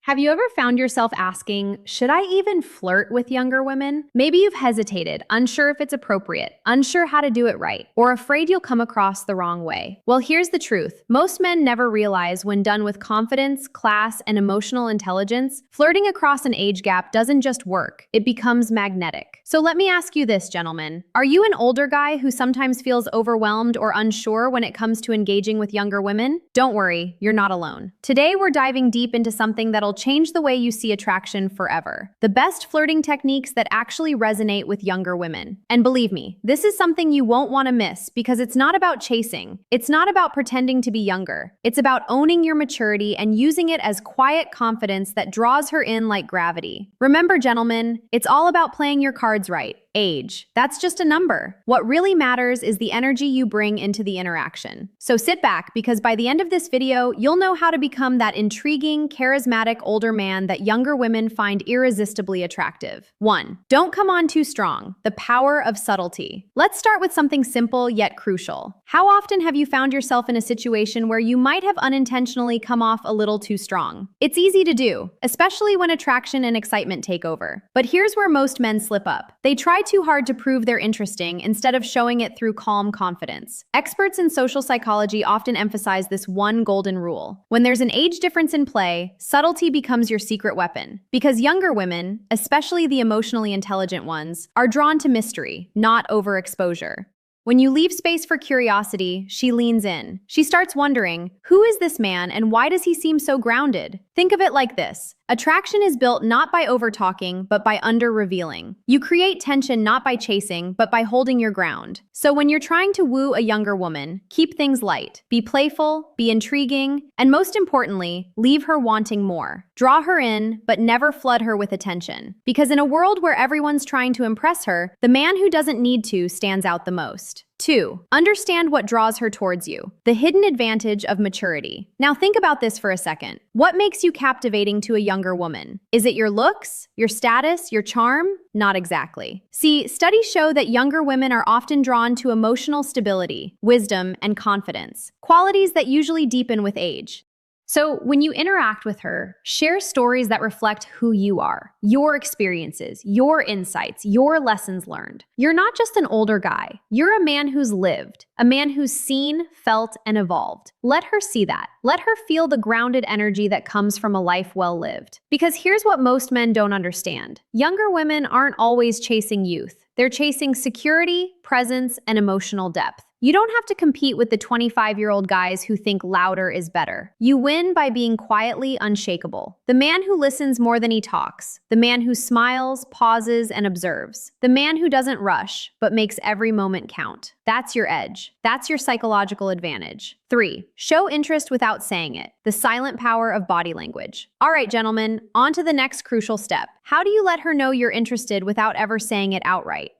Have you ever found yourself asking, should I even flirt with younger women? Maybe you've hesitated, unsure if it's appropriate, unsure how to do it right, or afraid you'll come across the wrong way. Well, here's the truth. Most men never realize when done with confidence, class, and emotional intelligence, flirting across an age gap doesn't just work, it becomes magnetic. So let me ask you this, gentlemen. Are you an older guy who sometimes feels overwhelmed or unsure when it comes to engaging with younger women? Don't worry, you're not alone. Today, we're diving deep into something that'll change the way you see attraction forever. The best flirting techniques that actually resonate with younger women. And believe me, this is something you won't want to miss because it's not about chasing. It's not about pretending to be younger. It's about owning your maturity and using it as quiet confidence that draws her in like gravity. Remember, gentlemen, it's all about playing your cards right. Age. That's just a number. What really matters is the energy you bring into the interaction. So sit back because by the end of this video, you'll know how to become that intriguing, charismatic older man that younger women find irresistibly attractive. 1. Don't come on too strong. The power of subtlety. Let's start with something simple yet crucial. How often have you found yourself in a situation where you might have unintentionally come off a little too strong? It's easy to do, especially when attraction and excitement take over. But here's where most men slip up. They try too hard to prove they're interesting instead of showing it through calm confidence. Experts in social psychology often emphasize this one golden rule. When there's an age difference in play, subtlety becomes your secret weapon. Because younger women, especially the emotionally intelligent ones, are drawn to mystery, not overexposure. When you leave space for curiosity, she leans in. She starts wondering, who is this man and why does he seem so grounded? Think of it like this. Attraction is built not by over-talking, but by under-revealing. You create tension not by chasing, but by holding your ground. So when you're trying to woo a younger woman, keep things light. Be playful, be intriguing, and most importantly, leave her wanting more. Draw her in, but never flood her with attention. Because in a world where everyone's trying to impress her, the man who doesn't need to stands out the most. 2. Understand what draws her towards you. The hidden advantage of maturity. Now think about this for a second. What makes you captivating to a younger woman? Is it your looks, your status, your charm? Not exactly. See, studies show that younger women are often drawn to emotional stability, wisdom, and confidence, qualities that usually deepen with age. So when you interact with her, share stories that reflect who you are, your experiences, your insights, your lessons learned. You're not just an older guy. You're a man who's lived, a man who's seen, felt, and evolved. Let her see that. Let her feel the grounded energy that comes from a life well lived. Because here's what most men don't understand. Younger women aren't always chasing youth. They're chasing security, presence, and emotional depth. You don't have to compete with the 25-year-old guys who think louder is better. You win by being quietly unshakable. The man who listens more than he talks. The man who smiles, pauses, and observes. The man who doesn't rush, but makes every moment count. That's your edge. That's your psychological advantage. 3. Show interest without saying it. The silent power of body language. All right, gentlemen, on to the next crucial step. How do you let her know you're interested without ever saying it outright?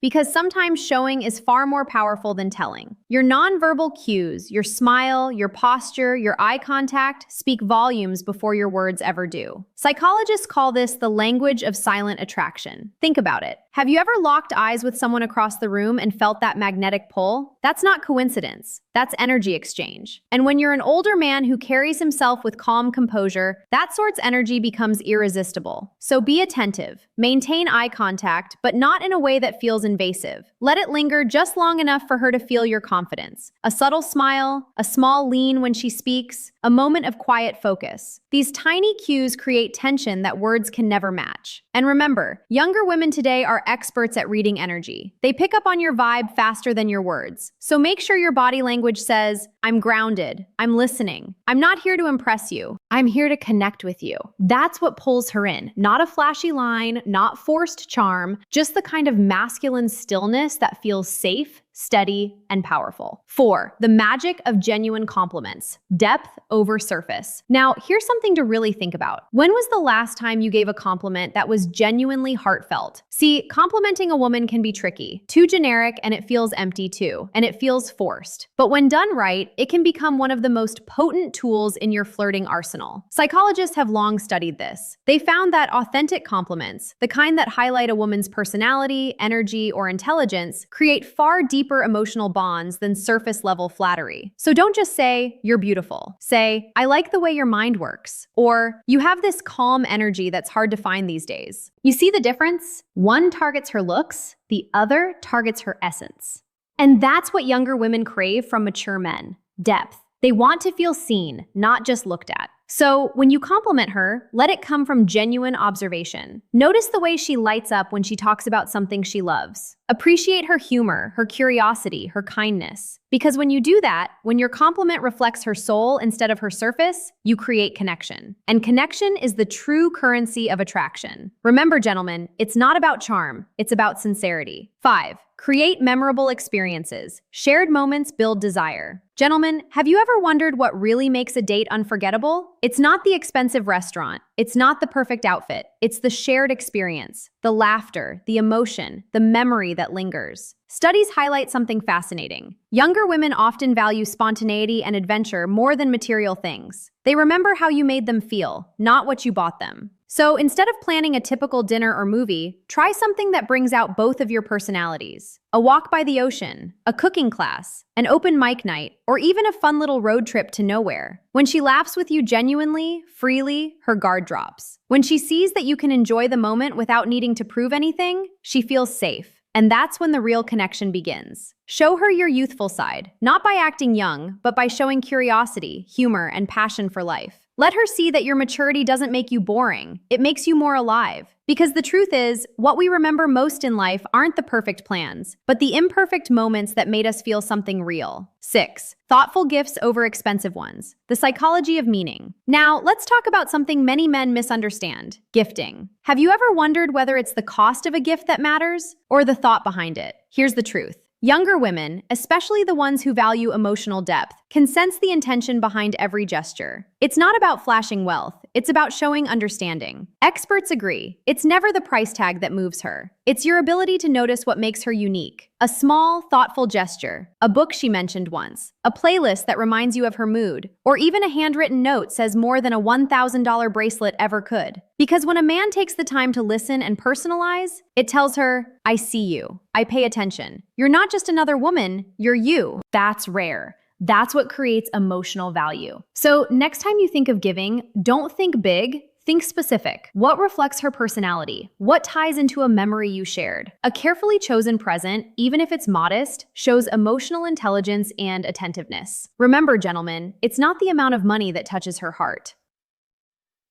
Because sometimes showing is far more powerful than telling. Your nonverbal cues, your smile, your posture, your eye contact speak volumes before your words ever do. Psychologists call this the language of silent attraction. Think about it. Have you ever locked eyes with someone across the room and felt that magnetic pull? That's not coincidence. That's energy exchange. And when you're an older man who carries himself with calm composure, that sort's energy becomes irresistible. So be attentive. Maintain eye contact, but not in a way that feels invasive. Let it linger just long enough for her to feel your confidence. A subtle smile, a small lean when she speaks, a moment of quiet focus. These tiny cues create tension that words can never match. And remember, younger women today are experts at reading energy. They pick up on your vibe faster than your words. So make sure your body language says, I'm grounded, I'm listening, I'm not here to impress you, I'm here to connect with you. That's what pulls her in. Not a flashy line, not forced charm, just the kind of masculine stillness that feels safe, steady, and powerful. 4. The magic of genuine compliments. Depth over surface. Now, here's something to really think about. When was the last time you gave a compliment that was genuinely heartfelt? See, complimenting a woman can be tricky. Too generic and it feels empty too, and it feels forced. But when done right, it can become one of the most potent tools in your flirting arsenal. Psychologists have long studied this. They found that authentic compliments, the kind that highlight a woman's personality, energy, or intelligence, create far deeper deeper emotional bonds than surface level flattery. So don't just say, "You're beautiful." Say, "I like the way your mind works." Or, "You have this calm energy that's hard to find these days." You see the difference? One targets her looks, the other targets her essence. And that's what younger women crave from mature men: depth. They want to feel seen, not just looked at. So when you compliment her, let it come from genuine observation. Notice the way she lights up when she talks about something she loves. Appreciate her humor, her curiosity, her kindness. Because when you do that, when your compliment reflects her soul instead of her surface, you create connection. And connection is the true currency of attraction. Remember, gentlemen, it's not about charm, it's about sincerity. 5. Create memorable experiences. Shared moments build desire. Gentlemen, have you ever wondered what really makes a date unforgettable? It's not the expensive restaurant. It's not the perfect outfit. It's the shared experience, the laughter, the emotion, the memory that lingers. Studies highlight something fascinating. Younger women often value spontaneity and adventure more than material things. They remember how you made them feel, not what you bought them. So instead of planning a typical dinner or movie, try something that brings out both of your personalities. A walk by the ocean, a cooking class, an open mic night, or even a fun little road trip to nowhere. When she laughs with you genuinely, freely, her guard drops. When she sees that you can enjoy the moment without needing to prove anything, she feels safe. And that's when the real connection begins. Show her your youthful side, not by acting young, but by showing curiosity, humor, and passion for life. Let her see that your maturity doesn't make you boring. It makes you more alive. Because the truth is, what we remember most in life aren't the perfect plans, but the imperfect moments that made us feel something real. 6. Thoughtful gifts over expensive ones. The psychology of meaning. Now, let's talk about something many men misunderstand: gifting. Have you ever wondered whether it's the cost of a gift that matters or the thought behind it? Here's the truth. Younger women, especially the ones who value emotional depth, can sense the intention behind every gesture. It's not about flashing wealth, it's about showing understanding. Experts agree, it's never the price tag that moves her. It's your ability to notice what makes her unique. A small, thoughtful gesture, a book she mentioned once, a playlist that reminds you of her mood, or even a handwritten note says more than a $1,000 bracelet ever could. Because when a man takes the time to listen and personalize, it tells her, "I see you. I pay attention. You're not just another woman, you're you." That's rare. That's what creates emotional value. So next time you think of giving, don't think big, think specific. What reflects her personality? What ties into a memory you shared? A carefully chosen present, even if it's modest, shows emotional intelligence and attentiveness. Remember, gentlemen, it's not the amount of money that touches her heart.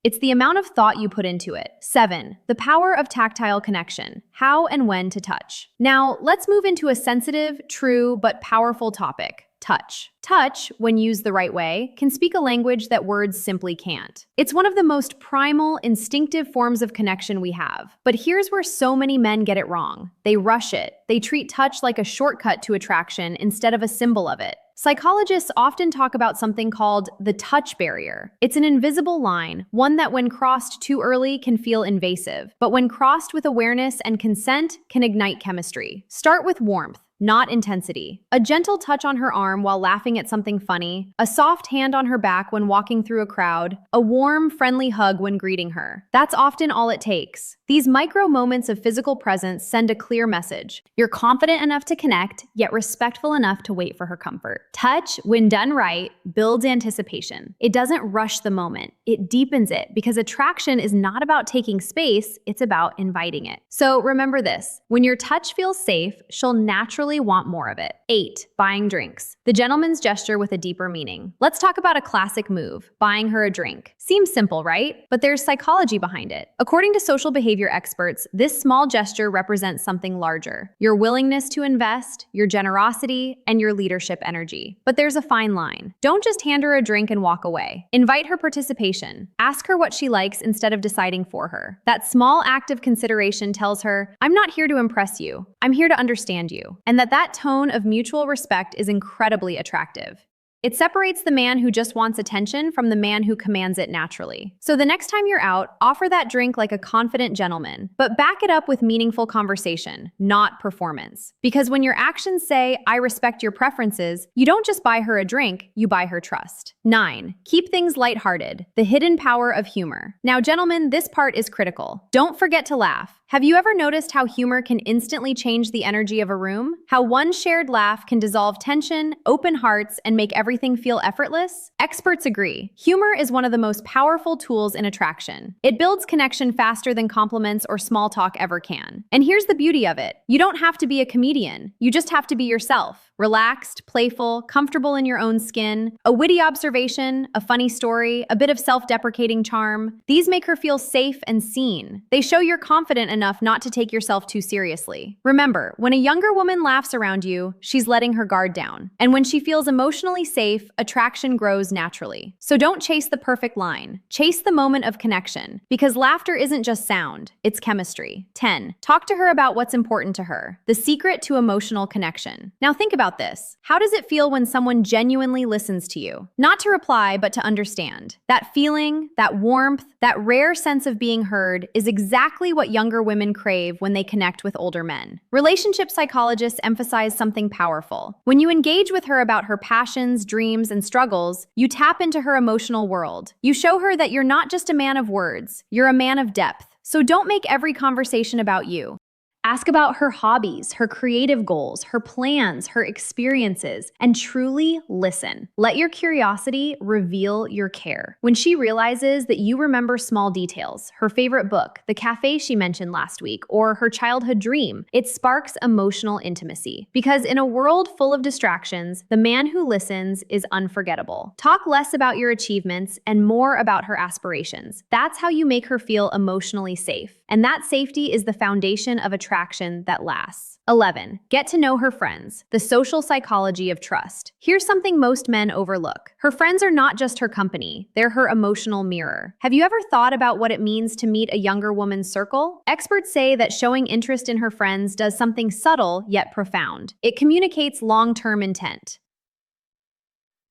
It's the amount of thought you put into it. 7. The power of tactile connection. How and when to touch. Now, let's move into a sensitive, true, but powerful topic: touch. Touch, when used the right way, can speak a language that words simply can't. It's one of the most primal, instinctive forms of connection we have. But here's where so many men get it wrong. They rush it. They treat touch like a shortcut to attraction instead of a symbol of it. Psychologists often talk about something called the touch barrier. It's an invisible line, one that when crossed too early can feel invasive, but when crossed with awareness and consent can ignite chemistry. Start with warmth, not intensity. A gentle touch on her arm while laughing at something funny, a soft hand on her back when walking through a crowd, a warm, friendly hug when greeting her. That's often all it takes. These micro moments of physical presence send a clear message. You're confident enough to connect, yet respectful enough to wait for her comfort. Touch, when done right, builds anticipation. It doesn't rush the moment. It deepens it, because attraction is not about taking space, it's about inviting it. So remember this: when your touch feels safe, she'll naturally want more of it. 8. Buying drinks. The gentleman's gesture with a deeper meaning. Let's talk about a classic move: buying her a drink. Seems simple, right? But there's psychology behind it. According to social behavior experts, this small gesture represents something larger: your willingness to invest, your generosity, and your leadership energy. But there's a fine line. Don't just hand her a drink and walk away. Invite her participation. Ask her what she likes instead of deciding for her. That small act of consideration tells her, "I'm not here to impress you. I'm here to understand you." And that tone of mutual respect is incredibly attractive. It separates the man who just wants attention from the man who commands it naturally. So the next time you're out, offer that drink like a confident gentleman, but back it up with meaningful conversation, not performance. Because when your actions say, "I respect your preferences," you don't just buy her a drink, you buy her trust. 9. Keep things lighthearted. The hidden power of humor. Now, gentlemen, this part is critical. Don't forget to laugh. Have you ever noticed how humor can instantly change the energy of a room? How one shared laugh can dissolve tension, open hearts, and make everything feel effortless? Experts agree. Humor is one of the most powerful tools in attraction. It builds connection faster than compliments or small talk ever can. And here's the beauty of it. You don't have to be a comedian. You just have to be yourself. Relaxed, playful, comfortable in your own skin, a witty observation, a funny story, a bit of self-deprecating charm. These make her feel safe and seen. They show you're confident enough not to take yourself too seriously. Remember, when a younger woman laughs around you, she's letting her guard down. And when she feels emotionally safe, attraction grows naturally. So don't chase the perfect line. Chase the moment of connection. Because laughter isn't just sound, it's chemistry. 10. Talk to her about what's important to her. The secret to emotional connection. Now think about this. How does it feel when someone genuinely listens to you? Not to reply, but to understand. That feeling, that warmth, that rare sense of being heard is exactly what younger women crave when they connect with older men. Relationship psychologists emphasize something powerful. When you engage with her about her passions, dreams, and struggles, you tap into her emotional world. You show her that you're not just a man of words, you're a man of depth. So don't make every conversation about you. Ask about her hobbies, her creative goals, her plans, her experiences, and truly listen. Let your curiosity reveal your care. When she realizes that you remember small details, her favorite book, the cafe she mentioned last week, or her childhood dream, it sparks emotional intimacy. Because in a world full of distractions, the man who listens is unforgettable. Talk less about your achievements and more about her aspirations. That's how you make her feel emotionally safe. And that safety is the foundation of attraction that lasts. 11. Get to know her friends. The social psychology of trust. Here's something most men overlook. Her friends are not just her company, they're her emotional mirror. Have you ever thought about what it means to meet a younger woman's circle? Experts say that showing interest in her friends does something subtle yet profound. It communicates long-term intent.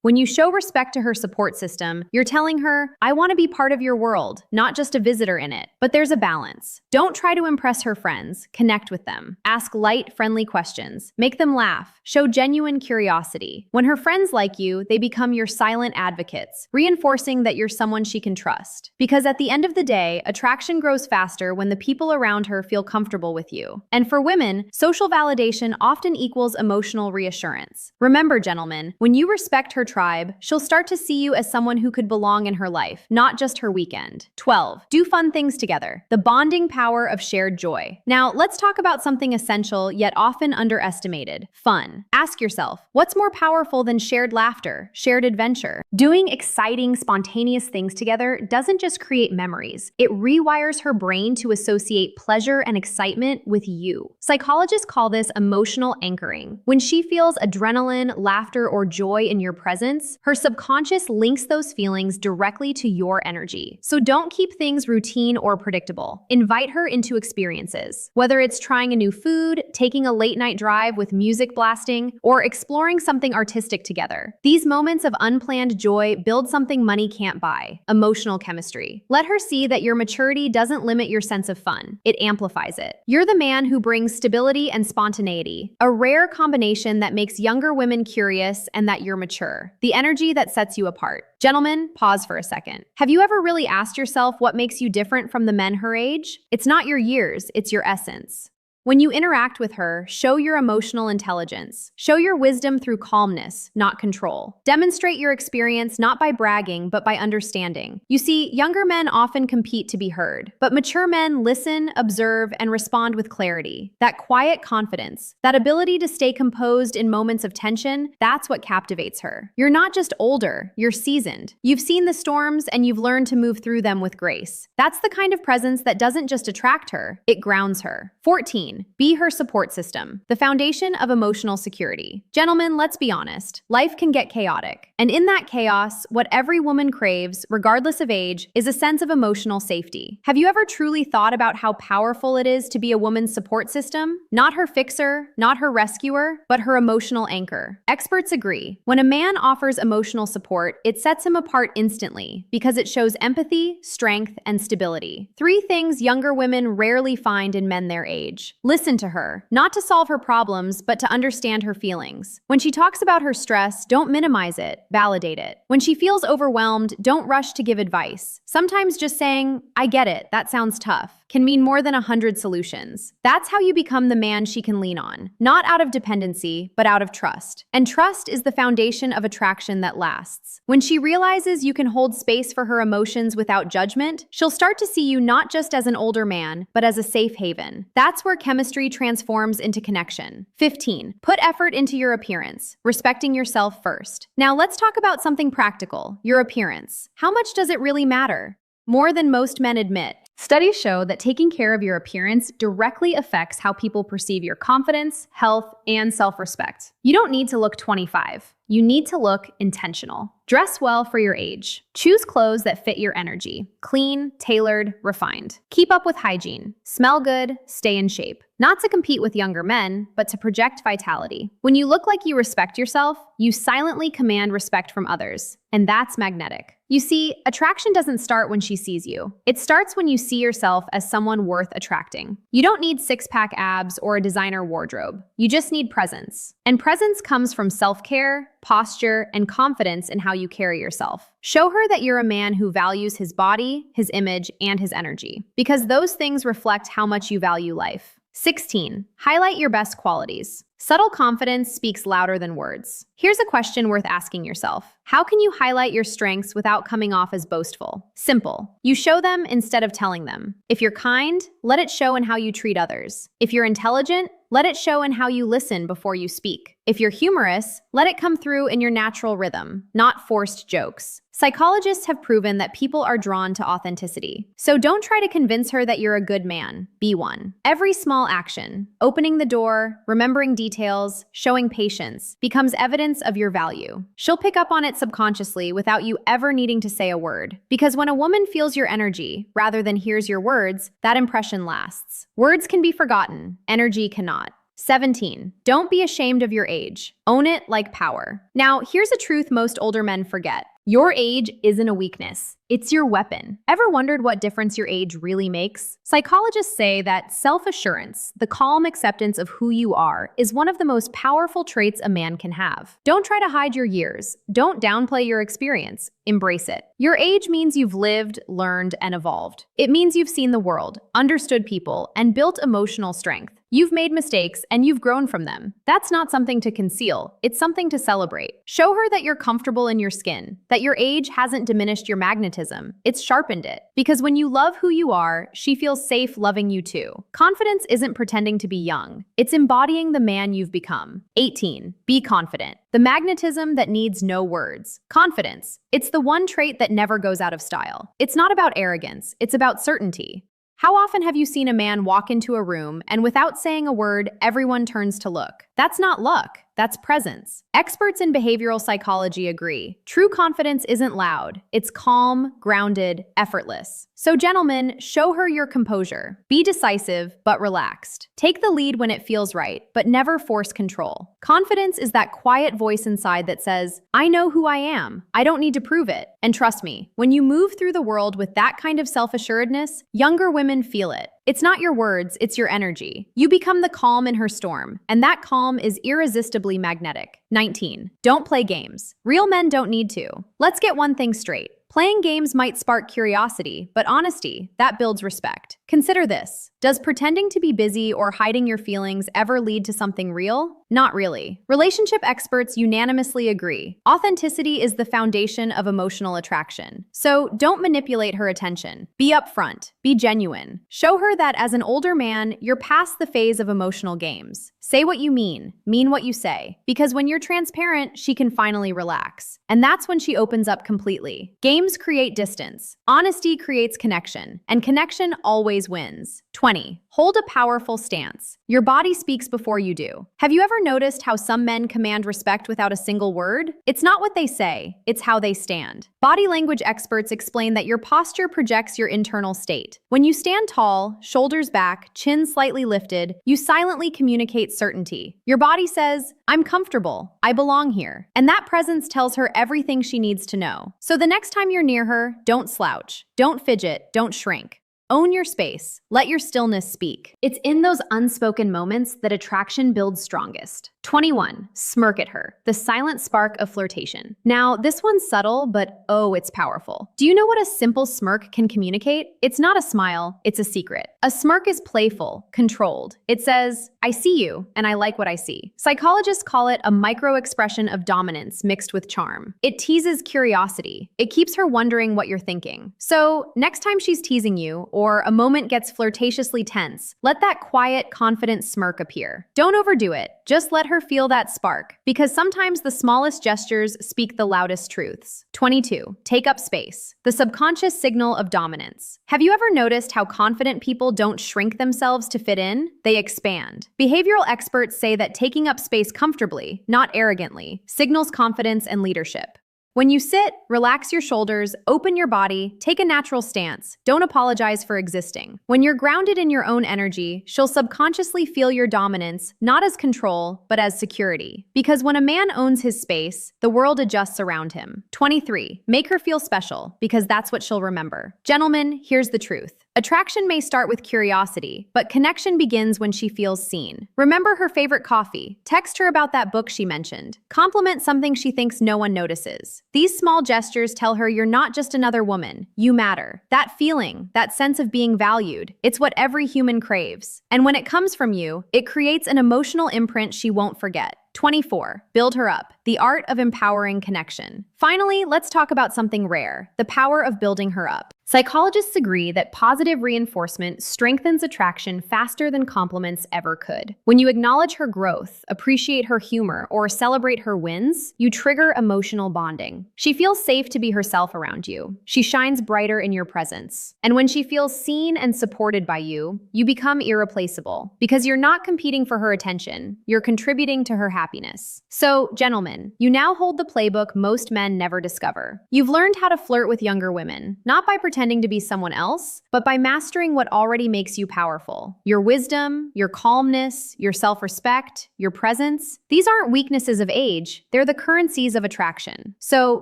When you show respect to her support system, you're telling her, I want to be part of your world, not just a visitor in it. But there's a balance. Don't try to impress her friends. Connect with them. Ask light, friendly questions. Make them laugh. Show genuine curiosity. When her friends like you, they become your silent advocates, reinforcing that you're someone she can trust. Because at the end of the day, attraction grows faster when the people around her feel comfortable with you. And for women, social validation often equals emotional reassurance. Remember, gentlemen, when you respect her tribe, she'll start to see you as someone who could belong in her life, not just her weekend. 12. Do fun things together. The bonding power of shared joy. Now, let's talk about something essential yet often underestimated: fun. Ask yourself, what's more powerful than shared laughter, shared adventure? Doing exciting, spontaneous things together doesn't just create memories. It rewires her brain to associate pleasure and excitement with you. Psychologists call this emotional anchoring. When she feels adrenaline, laughter, or joy in your presence, her subconscious links those feelings directly to your energy. So don't keep things routine or predictable. Invite her into experiences. Whether it's trying a new food, taking a late-night drive with music blasting, or exploring something artistic together. These moments of unplanned joy build something money can't buy: emotional chemistry. Let her see that your maturity doesn't limit your sense of fun. It amplifies it. You're the man who brings stability and spontaneity, a rare combination that makes younger women curious and that you're mature. The energy that sets you apart. Gentlemen, pause for a second. Have you ever really asked yourself what makes you different from the men her age? It's not your years, it's your essence. When you interact with her, show your emotional intelligence. Show your wisdom through calmness, not control. Demonstrate your experience not by bragging, but by understanding. You see, younger men often compete to be heard, but mature men listen, observe, and respond with clarity. That quiet confidence, that ability to stay composed in moments of tension, that's what captivates her. You're not just older, you're seasoned. You've seen the storms and you've learned to move through them with grace. That's the kind of presence that doesn't just attract her, it grounds her. 14. Be her support system, the foundation of emotional security. Gentlemen, let's be honest. Life can get chaotic. And in that chaos, what every woman craves, regardless of age, is a sense of emotional safety. Have you ever truly thought about how powerful it is to be a woman's support system? Not her fixer, not her rescuer, but her emotional anchor. Experts agree. When a man offers emotional support, it sets him apart instantly because it shows empathy, strength, and stability. 3 things younger women rarely find in men their age. Listen to her, not to solve her problems, but to understand her feelings. When she talks about her stress, don't minimize it, validate it. When she feels overwhelmed, don't rush to give advice. Sometimes just saying, I get it, that sounds tough, can mean more than 100 solutions. That's how you become the man she can lean on, not out of dependency, but out of trust. And trust is the foundation of attraction that lasts. When she realizes you can hold space for her emotions without judgment, she'll start to see you not just as an older man, but as a safe haven. That's where chemistry transforms into connection. 15. Put effort into your appearance, respecting yourself first. Now let's talk about something practical, your appearance. How much does it really matter? More than most men admit. Studies show that taking care of your appearance directly affects how people perceive your confidence, health, and self-respect. You don't need to look 25. You need to look intentional. Dress well for your age. Choose clothes that fit your energy. Clean, tailored, refined. Keep up with hygiene. Smell good, stay in shape. Not to compete with younger men, but to project vitality. When you look like you respect yourself, you silently command respect from others. And that's magnetic. You see, attraction doesn't start when she sees you. It starts when you see yourself as someone worth attracting. You don't need six-pack abs or a designer wardrobe. You just need presence. And presence comes from self-care, posture, and confidence in how you carry yourself. Show her that you're a man who values his body, his image, and his energy, because those things reflect how much you value life. 16. Highlight your best qualities. Subtle confidence speaks louder than words. Here's a question worth asking yourself. How can you highlight your strengths without coming off as boastful? Simple. You show them instead of telling them. If you're kind, let it show in how you treat others. If you're intelligent, let it show in how you listen before you speak. If you're humorous, let it come through in your natural rhythm, not forced jokes. Psychologists have proven that people are drawn to authenticity. So don't try to convince her that you're a good man. Be one. Every small action, opening the door, remembering details, showing patience, becomes evidence of your value. She'll pick up on it subconsciously without you ever needing to say a word. Because when a woman feels your energy, rather than hears your words, that impression lasts. Words can be forgotten, energy cannot. 17. Don't be ashamed of your age. Own it like power. Now, here's a truth most older men forget. Your age isn't a weakness. It's your weapon. Ever wondered what difference your age really makes? Psychologists say that self-assurance, the calm acceptance of who you are, is one of the most powerful traits a man can have. Don't try to hide your years. Don't downplay your experience. Embrace it. Your age means you've lived, learned, and evolved. It means you've seen the world, understood people, and built emotional strength. You've made mistakes, and you've grown from them. That's not something to conceal. It's something to celebrate. Show her that you're comfortable in your skin, that your age hasn't diminished your magnetism. It's sharpened it. Because when you love who you are, she feels safe loving you too. Confidence isn't pretending to be young. It's embodying the man you've become. 18. Be confident. The magnetism that needs no words. Confidence. It's the one trait that never goes out of style. It's not about arrogance. It's about certainty. How often have you seen a man walk into a room and without saying a word, everyone turns to look? That's not luck. That's presence. Experts in behavioral psychology agree. True confidence isn't loud. It's calm, grounded, effortless. So gentlemen, show her your composure. Be decisive, but relaxed. Take the lead when it feels right, but never force control. Confidence is that quiet voice inside that says, I know who I am. I don't need to prove it. And trust me, when you move through the world with that kind of self-assuredness, younger women feel it. It's not your words, it's your energy. You become the calm in her storm, and that calm is irresistibly magnetic. 19. Don't play games. Real men don't need to. Let's get one thing straight. Playing games might spark curiosity, but honesty, that builds respect. Consider this. Does pretending to be busy or hiding your feelings ever lead to something real? Not really. Relationship experts unanimously agree. Authenticity is the foundation of emotional attraction. So don't manipulate her attention. Be upfront. Be genuine. Show her that as an older man, you're past the phase of emotional games. Say what you mean what you say. Because when you're transparent, she can finally relax. And that's when she opens up completely. Games create distance. Honesty creates connection. And connection always wins. 20. Hold a powerful stance. Your body speaks before you do. Have you ever noticed how some men command respect without a single word? It's not what they say, it's how they stand. Body language experts explain that your posture projects your internal state. When you stand tall, shoulders back, chin slightly lifted, you silently communicate certainty. Your body says, I'm comfortable, I belong here. And that presence tells her everything she needs to know. So the next time you're near her, don't slouch, don't fidget, don't shrink. Own your space. Let your stillness speak. It's in those unspoken moments that attraction builds strongest. 21. Smirk at her. The silent spark of flirtation. Now, this one's subtle, but oh, it's powerful. Do you know what a simple smirk can communicate? It's not a smile, it's a secret. A smirk is playful, controlled. It says, I see you, and I like what I see. Psychologists call it a micro-expression of dominance mixed with charm. It teases curiosity. It keeps her wondering what you're thinking. So, next time she's teasing you, or a moment gets flirtatiously tense, let that quiet, confident smirk appear. Don't overdo it. Just let her feel that spark, because sometimes the smallest gestures speak the loudest truths. 22. Take up space. The subconscious signal of dominance. Have you ever noticed how confident people don't shrink themselves to fit in? They expand. Behavioral experts say that taking up space comfortably, not arrogantly, signals confidence and leadership. When you sit, relax your shoulders, open your body, take a natural stance. Don't apologize for existing. When you're grounded in your own energy, she'll subconsciously feel your dominance, not as control, but as security. Because when a man owns his space, the world adjusts around him. 23. Make her feel special, because that's what she'll remember. Gentlemen, here's the truth. Attraction may start with curiosity, but connection begins when she feels seen. Remember her favorite coffee. Text her about that book she mentioned. Compliment something she thinks no one notices. These small gestures tell her you're not just another woman. You matter. That feeling, that sense of being valued, it's what every human craves. And when it comes from you, it creates an emotional imprint she won't forget. 24. Build her up. The art of empowering connection. Finally, let's talk about something rare, the power of building her up. Psychologists agree that positive reinforcement strengthens attraction faster than compliments ever could. When you acknowledge her growth, appreciate her humor, or celebrate her wins, you trigger emotional bonding. She feels safe to be herself around you. She shines brighter in your presence. And when she feels seen and supported by you, you become irreplaceable. Because you're not competing for her attention, you're contributing to her happiness. So, gentlemen, you now hold the playbook most men never discover. You've learned how to flirt with younger women, not by pretending to be someone else, but by mastering what already makes you powerful. Your wisdom, your calmness, your self-respect, your presence. These aren't weaknesses of age, they're the currencies of attraction. So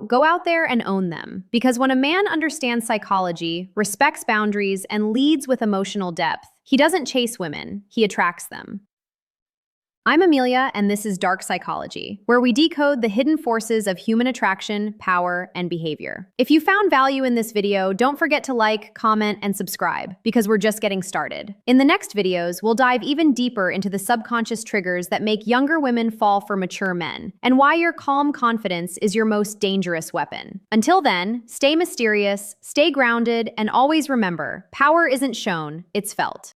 go out there and own them. Because when a man understands psychology, respects boundaries, and leads with emotional depth, he doesn't chase women, he attracts them. I'm Amelia, and this is Dark Psychology, where we decode the hidden forces of human attraction, power, and behavior. If you found value in this video, don't forget to like, comment, and subscribe, because we're just getting started. In the next videos, we'll dive even deeper into the subconscious triggers that make younger women fall for mature men, and why your calm confidence is your most dangerous weapon. Until then, stay mysterious, stay grounded, and always remember, power isn't shown, it's felt.